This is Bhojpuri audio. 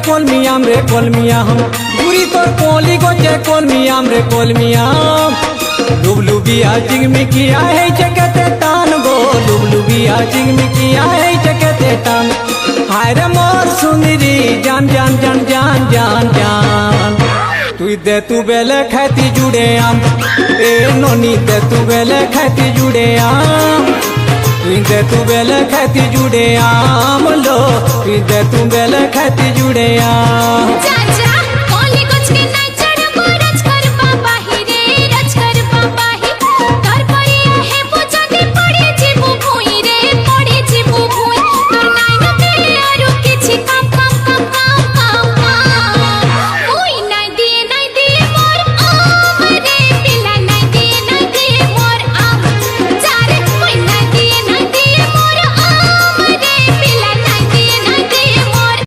कोलमियाम रे कोलमियाम बुरी तोर कोली गोचे कोलमियाम रे कोलमियाम लुबलुबिया जिगमी किया है चकते तान गो लुबलुबिया जिगमी किया है चकते तान हाय रे मोर सुंदरी जान जान जान जान जान जान तू दे तू बेले खाती जुड़े आम ए नोनी दे तू बेले खाती जुड़े आम तू दे तू बेले खाती जुड़े आम लो तू दे तू बेले खाती जुड़े आम